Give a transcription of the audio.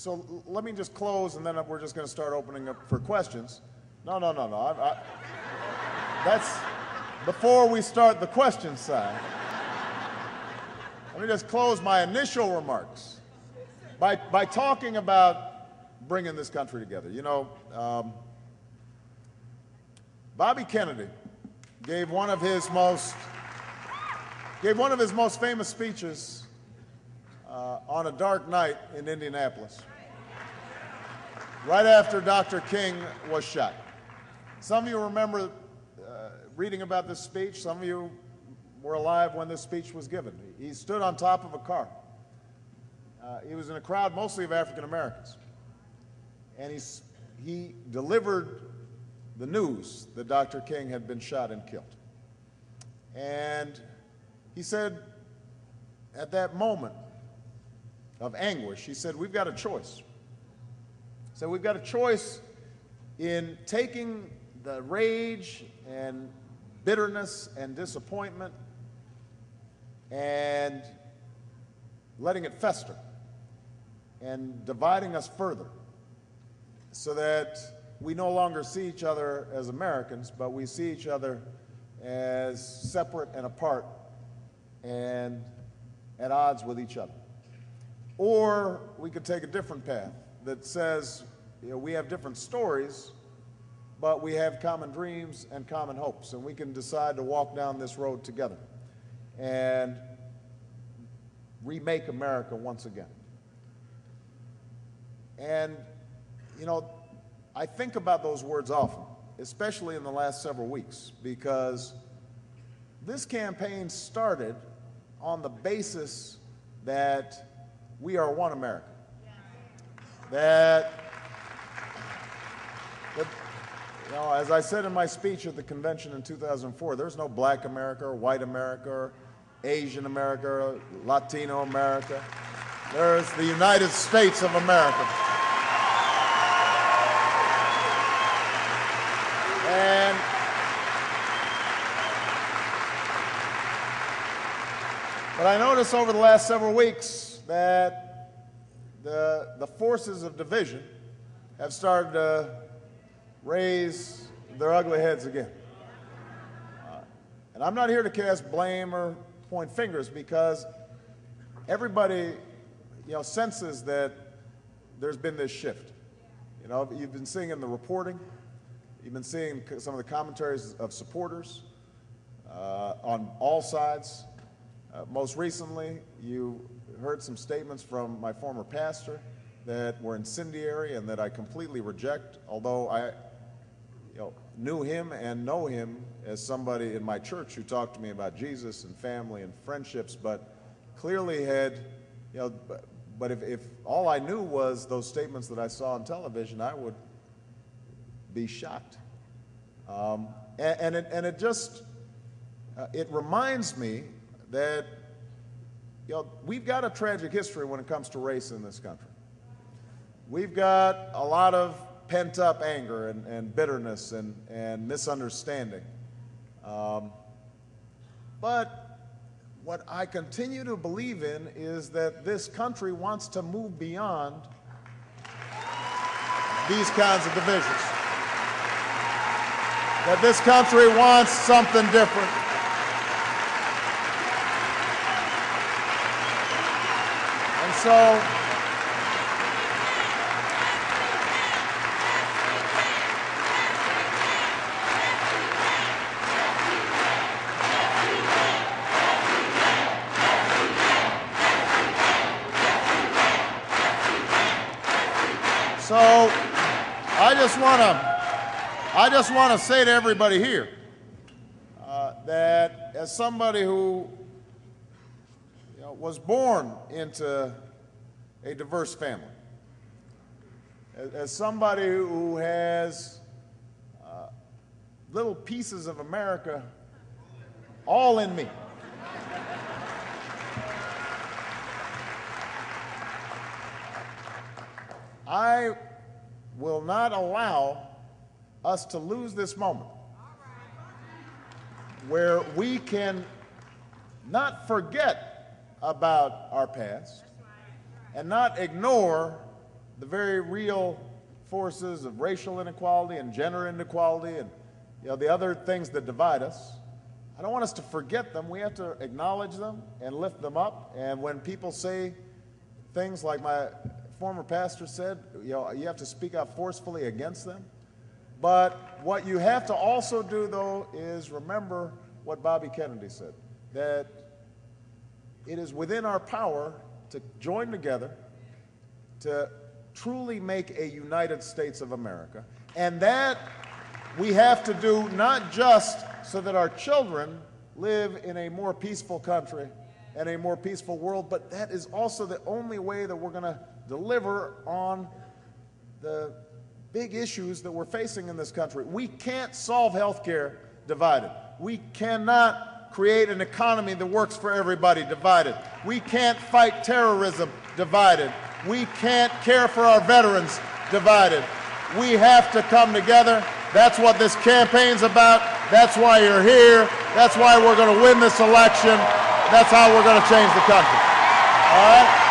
So let me just close, and then we're just going to start opening up for questions. No. That's before we start the question side. Let me just close my initial remarks by talking about bringing this country together. You know, Bobby Kennedy gave one of his most famous speeches on a dark night in Indianapolis, right after Dr. King was shot. Some of you remember reading about this speech. Some of you were alive when this speech was given. He stood on top of a car. He was in a crowd mostly of African Americans, and he delivered the news that Dr. King had been shot and killed. And he said, at that moment of anguish, he said, we've got a choice. He said, we've got a choice in taking the rage and bitterness and disappointment and letting it fester and dividing us further so that we no longer see each other as Americans, but we see each other as separate and apart and at odds with each other. Or we could take a different path that says, you know, we have different stories, but we have common dreams and common hopes, and we can decide to walk down this road together and remake America once again. And, you know, I think about those words often, especially in the last several weeks, because this campaign started on the basis that we are one America. That you know, as I said in my speech at the convention in 2004, there's no black America or white America or Asian America or Latino America. There's the United States of America. But I noticed over the last several weeks that the forces of division have started to raise their ugly heads again. And I'm not here to cast blame or point fingers, because everybody, you know, senses that there's been this shift. You know, you've been seeing in the reporting, you've been seeing some of the commentaries of supporters on all sides. Most recently, you heard some statements from my former pastor that were incendiary and that I completely reject, although I knew him and know him as somebody in my church who talked to me about Jesus and family and friendships, but clearly had, but if all I knew was those statements that I saw on television, I would be shocked. It just, it reminds me that we've got a tragic history when it comes to race in this country. We've got a lot of pent-up anger and bitterness and misunderstanding. But what I continue to believe in is that this country wants to move beyond these kinds of divisions. That this country wants something different. And so, I just want to say to everybody here that as somebody who was born into a diverse family, as somebody who has little pieces of America all in me, I will not allow us to lose this moment where we can not forget about our past and not ignore the very real forces of racial inequality and gender inequality and the other things that divide us. I don't want us to forget them. We have to acknowledge them and lift them up. And when people say things like my former pastor said, you have to speak out forcefully against them. But what you have to also do, though, is remember what Bobby Kennedy said, that it is within our power to join together to truly make a United States of America. And that we have to do not just so that our children live in a more peaceful country and a more peaceful world, but that is also the only way that we're going to deliver on the big issues that we're facing in this country. We can't solve health care divided. We cannot create an economy that works for everybody divided. We can't fight terrorism divided. We can't care for our veterans divided. We have to come together. That's what this campaign's about. That's why you're here. That's why we're going to win this election. That's how we're going to change the country. All right?